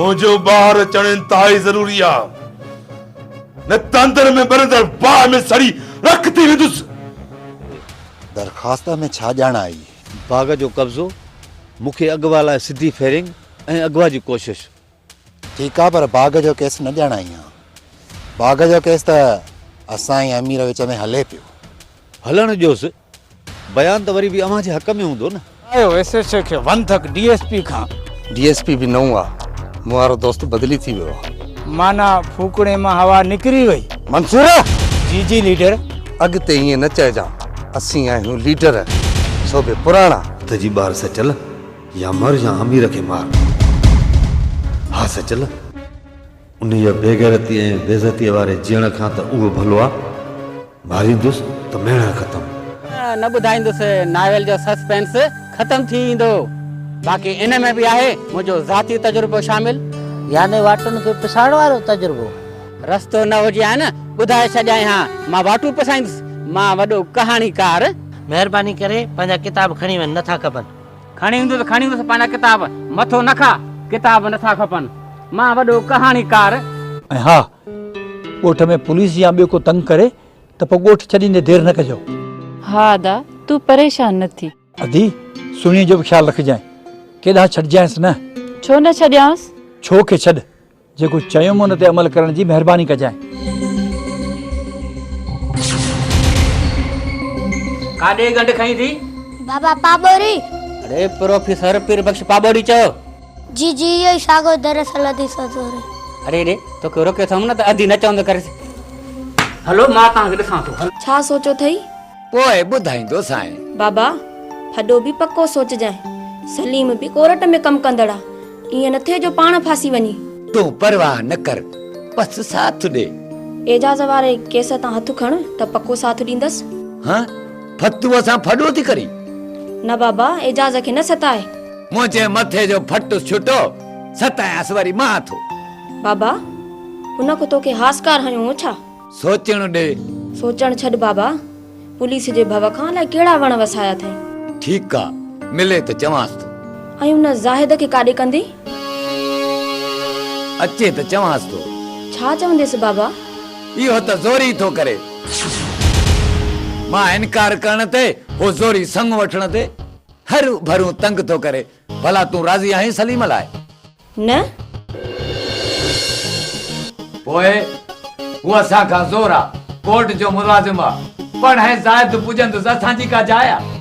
मुझो बाहर अचण इंतहाई जरूरी आ। न तंदर में बरंदर बाह में सड़ी रखती विदुस। दरखास्त में छा ॼाण आई? बाग जो कब्ज़ो, मूंखे अगवा लाइ सिधी फेरिंग ऐं अगवा जी कोशिश। ठीक आहे, पर बाग जो केस न ॼाणाई आहे। बाग जो केस त असां ऐं अमीर विच में हले पियो। हलण ॾियोसि, बयान त वरी बि अव्हां जे हक़ में हूंदो न। आयो एसएचओ खे वंधक डीएसपी खां। डीएसपी भी नओं आहे, मूं वारो दोस्त बदली थी वियो आहे। माना फूकड़े मां हवा निकिरी वई। मंसूर जी जी लीडर। अॻिते ईअं न चइजां, असीं आहियूं लीडर, सो बि पुराणा। तुझी बार सचल या मर या अमीर के मार। हाँ सचल, उन बेगैरती ऐं बेइज्जती वारे जीअण खां त उहो भलो आहे। मारींदुसि त मेणा ख़तम। न ॿुधाईंदुसि नावेल जो सस्पेंस ख़तम थी वेंदो। बाक़ी इन में बि आहे मुंहिंजो ज़ाती तजुर्बो शामिल। याने वाटुनि खे पिसाइण वारो तजुर्बो। रस्तो न हुजे हा न ॿुधाए छॾियां हा, मां वाटू पिसाईंदुसि। मां वॾो कहाणीकार। महिरबानी करे पंहिंजा किताब खणी वञ, नथा खपनि। खणी ईंदुसि पंहिंजा किताब। मथो न खा, किताब नथा खपनि। मां वॾो कहाणीकार। ऐं हा, ॻोठ में पुलिस या ॿियो को तंग करे त पोइ ॻोठ छॾींदे देरि न कजो। हा अदा, तूं परेशान न थी। अदी, सुणी जो बि ख़्यालु रखजांइ, केॾांहुं छॾिजांइसि न। छो न छॾियांसि? छो खे छॾ, जेको चयुमि हुन ते अमल करण जी महिरबानी कजांइ। काॾे गंढ खई थी? बाबा पाबोरी। अरे प्रोफेसर पीर बख्श पाबोरी चयो। जी जी ये सागो दरअसल अदी सजोरे। अरे रे तो को रोके थम न त अधी न चवंद करे। हलो मां तव्हांखे ॾिसां थो। छा सोचो थई? पोइ ॿुधाईंदो साईं। बाबा फॾो बि पक्को सोचजांइ। सलीम बि कोर्ट में कम कंदड़ा। ईअं न थे जो पाण फासी वञी। तूं परवाह न कर, बस साथ ॾे। एजाज वारे केस तां हथ खण त पक्को साथ ॾींदसि। हां, फतू असां फॾो थी करी। न बाबा, एजाज खे न सताए। मुंहिंजे मथे जो फट छुटो, सतायास वरी मां थो। बाबा हुन को तोखे हासकार हयो छा? सोचण ॾे। सोचण छॾ बाबा, पुलिस जे भव खां अलाए कहिड़ा वण वसाया अथई। ठीकु आहे, मिले त चवांसि थो। ऐं हुन ज़ाहिद खे काॾे कंदी? अचे त चवांसि थो। छा चवंदेसि बाबा? इहो त ज़ोरी थो करे। मां इनकार करण ते हो ज़ोरी संग वठण ते हरू भरू तंग थो करे। भला तूं राज़ी आहीं सलीम लाइ? न पोइ हूअ असां खां ज़ोर आहे, कोर्ट जो मुलाज़िम आहे। पण है ज़ाहिद पुजंदुसि, असांजी का जाइ आहे?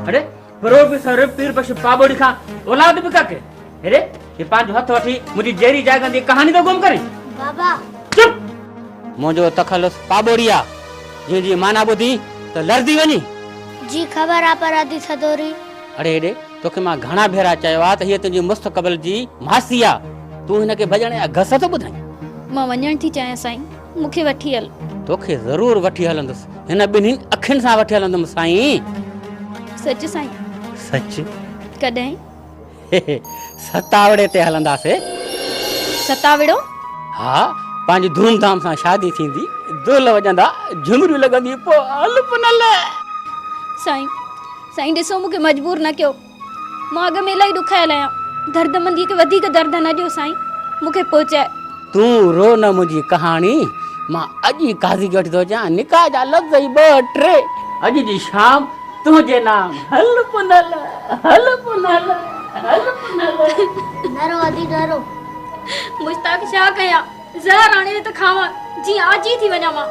अरे प्रोफेसर पीर बख्श पाबोड़ी खां औलाद भी काके। अरे ये पांच हथ वठी मुझी जेरी जाय गंदी कहानी तो गुम करे। बाबा चुप। मुझो तखलुस पाबोड़िया जी जी माना बुधी तो लड़दी वनी। जी खबर आ पर अदी सदोरी। अरे रे तोखे मां घणा भेरा चयो आ त ये तुंहिंजी मुस्तक़बिल जी मासी आ। तू हिनके भजण या घस तो ॿुधाई। मां वञण थी चाहियां साईं, मूंखे वठी हल। तोखे ज़रूर वठी हलंदुसि, हिन ॿिन्हिनि अखियुनि सां वठी हलंदुमि साईं। सच साईं? सच। कॾहिं? सतावड़े ते हलंदासे। सतावड़ो? हा, पंहिंजी धूमधाम सां शादी थींदी, दुल वॼंदा, झुमरियूं लॻंदी, पोइ हल पुनल। साईं साईं ॾिसो, मूंखे मजबूर न कयो। मां अॻ में इलाही ॾुखायल आहियां। दर्दमंदी खे वधीक दर्द न ॾियो साईं, मूंखे पहुचाए। तूं रो न मुंहिंजी कहाणी। मां अॼु ई काज़ी खे वठी थो अचां, निकाह जा लफ़्ज़ ई 2-3। अॼु जी शाम तुझे नाम हल पुनल, हल पुनल, हल पुनल। डरो अदी डरो। मुश्ताक छा कया? ज़हर आणे त खावां, जी आज ही थी वञा मां।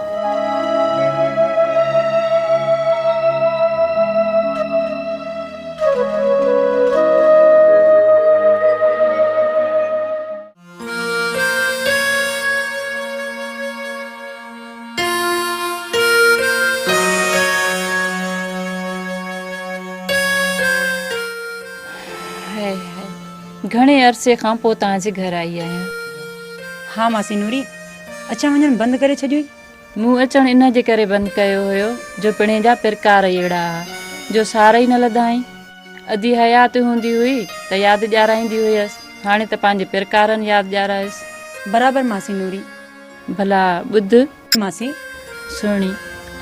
घणे अरसे खां पोइ तव्हांजे घर आई आहियां। हा मासी नूरी, अचण वञण बंदि करे छॾियो। मूं अचण इन जे करे बंदि कयो हुयो जो पिणे जा पिरकार अहिड़ा जो सार ई न लधाई। अधी हयात हूंदी हुई त यादि ॾियाराईंदी हुयसि, हाणे त पंहिंजे पिरकारनि यादि ॾियारायसि। बराबरि मासी नूरी, भला ॿुध मासी सुहिणी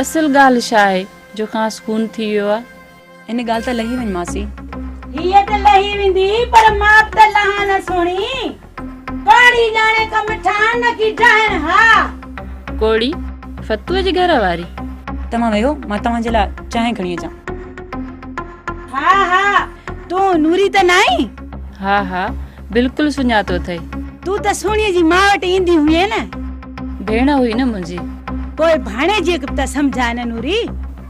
असल ॻाल्हि छा आहे जो ख़ासि खून थी वियो आहे? इन ॻाल्हि त लही वञ मासी। हीअ त लही वेंदी पर मां त लहा न सुणी। पाणी ॼाणे कम ठाहिण न की ठाहिण। हा कोड़ी फतूअ जे घर वारी? तव्हां वेहो, मां तव्हांजे लाइ चांहि खणी अचां। हा हा तूं नूरी त नाहीं? हा हा बिल्कुलु सुञातो अथई। तूं त सुणीअ जी मां वटि ईंदी हुई न। भेण हुई न मुंहिंजी। पोइ भाणे जी त सम्झाए न नूरी।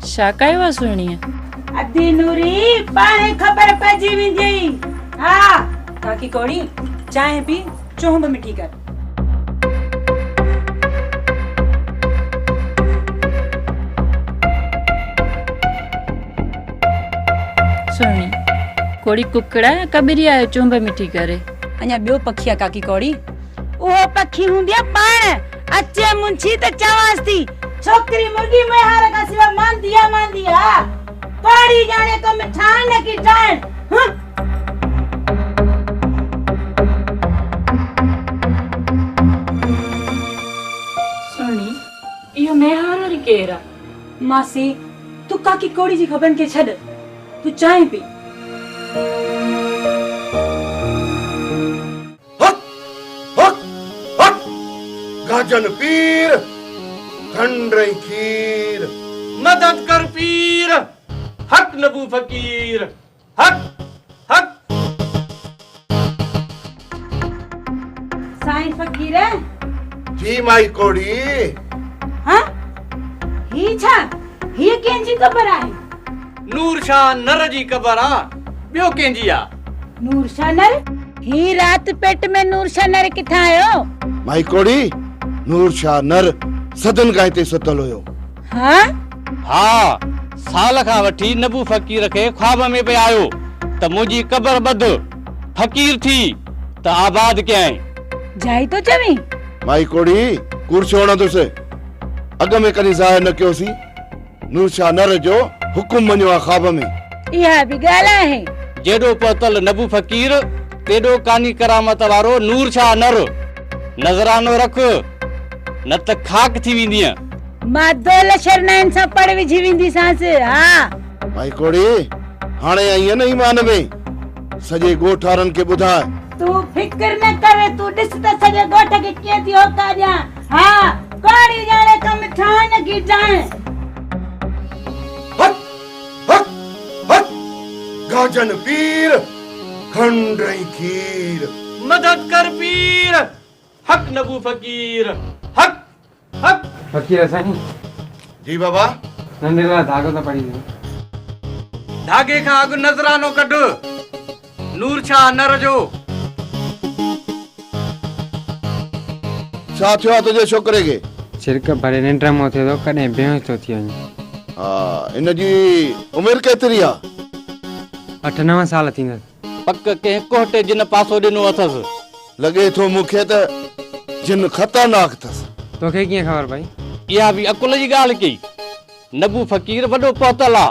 छा कयो आहे सुहिणीअ? अधी नूरी पाणे ख़बर पइजी वेंदी। हा काकी कौड़ी चांहि पी, चोंब मिठी कर। सुहिणी कोड़ी कुकड़ा या कबरी आयो चुंब मिठी करे? अञा ॿियो पखी आहे काकी कौड़ी। उहो पखी हूंदी आहे पाण। अचे मुंशी त चवांसि थी छोकिरी मुर्गी में हार का सिवा मांदी आहे। पाणी ॼाणे कम ठाहिण न की ठाहिण। सुहिणी इहो मेहार वरी केरु आहे? मासी तू काकी कौड़ी जी ख़बरनि खे छॾ, तू चांहि पी। गाजन पीर खंडई खीर। मदद कर पीर, हक नबू फकीर, हक हक। साईं फकीर जी माई कोड़ी। हां ही छा? ही कंहिंजी ख़बर आहे? नूर शाह नर जी ख़बर आ, ॿियो कंहिंजी आ? नूर शाह नर? ही रात पेट में नूर शाह नर किथां आयो? माई कोड़ी नूर शाह नर सदन का हिते सुतल हुयो। हां हा साल खां वठी नबू फ़कीर खे ख्वाब में पे आयो त मुंहिंजी क़बर ॿध फ़कीर थी त आबाद कयाईं। जाई तो चवी? माई कोड़ी कुर्सो हणंदुसि। अॻ में कॾहिं ज़ाहिर न कयोसीं। नूर शाह नर जो हुकुम मञियो आहे ख्वाब में। इहा बि ॻाल्हि आहे। जेॾो पतल नबू फ़कीर तेॾो कानी करामत वारो नूर शाह नर। नज़रानो रख न त खाक थी वेंदीअ। मां दोल शरनाइन सां पड़ विझी वेंदी सांस। हा माई कोड़ी हाणे आई न ईमान में सॼे ॻोठ वारनि खे ॿुधाए। तू फिक्र न करे, तू ॾिस त सॼे ॻोठ खे कीअं थी होका ॾियां। हा कोड़ी ॼाणे कम ठाहिण की ठाहिण। गाजन पीर खंडई खीर। मदद कर पीर, हक नबू फकीर, हक हक। फकीर साईं जी बाबा। नंढेरा धागो त पड़ी वियो। धागे खां अॻु नज़रानो कढ नूर शाह नर जो। छा थियो आहे तुंहिंजे छोकिरे खे? छिरक भरे निंड मां थिए थो, कॾहिं बेहोश थो थी वञे। हा इन जी उमिरि केतिरी आहे? 8-9 साल थींदा। पक कंहिं कोहटे जिन पासो ॾिनो अथसि। लॻे थो मूंखे त जिन ख़तरनाक अथसि। तोखे कीअं ख़बर भाई? इहा बि अकुल जी ॻाल्हि कई। नबू फ़कीर वॾो पहुतल आहे,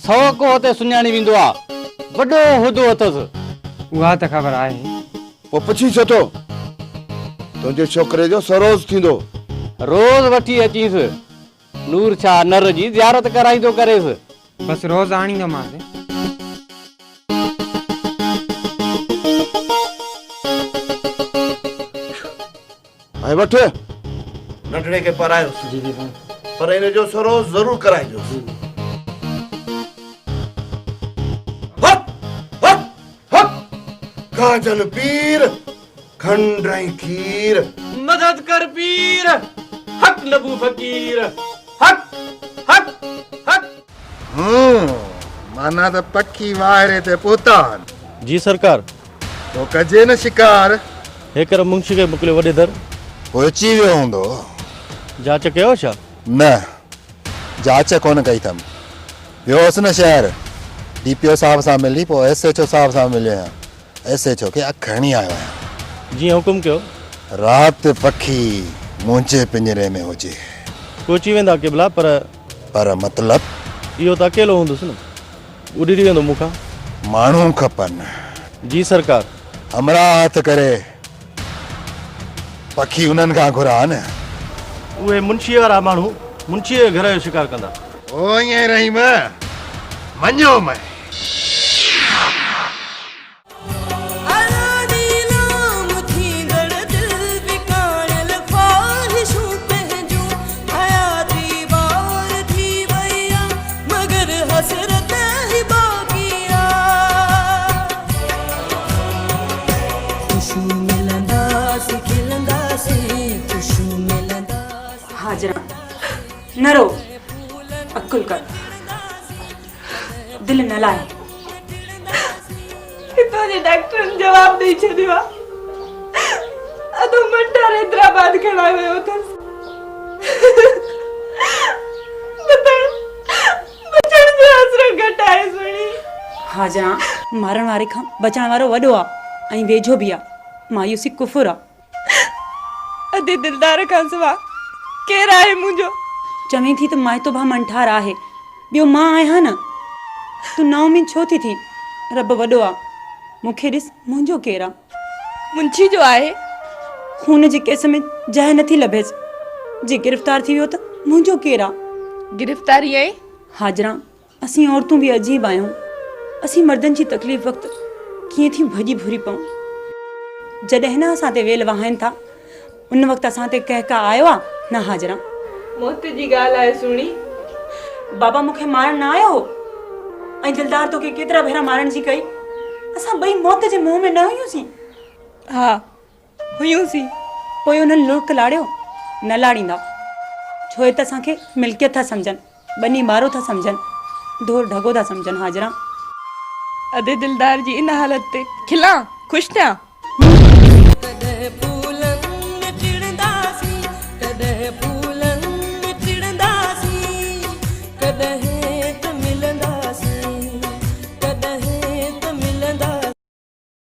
100 कोह ते सुञाणी वेंदो आहे, वॾो उहिदो अथसि। उहा त ख़बर आहे। पोइ पुछी छो थो? तुंहिंजे छोकिरे जो सरोज थींदो। रोज़ वठी अचीसि, नूर शाह नर जी ज़ियारत कराईंदो करेसि। बस रोज़ आणींदोमांसि। ऐं वठ नंढड़े खे पढ़ायोसि। जी जी पर इन जो सरोज ज़रूर कराइजोसि। गाजन पीर खंडई खीर। मदद कर पीर, हक नबू फकीर, हक हक हक। माना त पखी वायरे ते पहुतान। जी सरकार। तो कजे न शिकार। हेकर मुंशी खे मोकिलियो वॾे दर। पोइ अची वियो हूंदो। जांच कयो छा? न जांच कोन कई अथमि। वियोसि न शहर, DPO साहब सां मिली, पोइ SHO साहब सां मिलियो आहियां। SHO खे खणी आयो आहियां। जीअं हुकुम कयो। राति पखी मुंहिंजे पिंजरे में हुजे। पहुची वेंदा केबला, पर मतलब इहो त अकेलो हूंदुसि न, उॾी वेंदो मूंखां। माण्हू खपनि। जी सरकार। हमरा हथ करे पखी उन्हनि खां घुरा न। उहे मुंशीअ वारा माण्हू मुंशीअ जे घर जो शिकार कंदा। ओ ईअं रहीम मञो मैं हाजरा न रो अकुल कर दिल न लाए तुझे डॉक्टर ने जवाब ॾेई छॾियो आहे अधो मंडा हैदराबाद खड़ा वियो अथसि बचण जो आसरो घटि आहे सुणी। हाजरा मारण वारे खां बचण वारो वॾो आहे ऐं वेझो बि आहे। मायूसी कुफुर आहे। अधे दिलदार खां सवा केरु आहे मुंहिंजो? चवें थी त माइतो भा मंठार आहे, ॿियो मां आहियां न। तूं नाउमीद छो थी थी? रब वॾो आहे। मूंखे ॾिस मुंहिंजो केरु आहे? मुंशी जो आहे। खून जे केस में जाइ नथी लभेसि। जे गिरफ़्तार थी वियो त मुंहिंजो केरु आहे? गिरफ़्तारी आहे हाजरा असीं औरतूं बि अजीब आहियूं। असीं मर्दनि जी तकलीफ़ वक़्तु कीअं थी भॼी भुरी पऊं। जॾहिं न असां ते वेल वहाइनि था उन वक़्तु असां ते कंहिं का आयो आहे न? हाजरा मौत जी ॻाल्हि आहे सुणी। बाबा मूंखे मारण न आयो हो ऐं दिलदार तोखे केतिरा भेरा मारण जी कई। असां ॿई मौत जे मुंहं में न हुयूंसीं। हा हुयूंसीं। पोइ उन्हनि लुड़क लाड़ियो न लाड़ींदा छो त असांखे मिल्कियत था सम्झनि, बनी मारो था सम्झनि, धोर ढगो था सम्झनि। हाजरा अधे दिलदार जी इन हालत ते खिलां ख़ुशि थियां?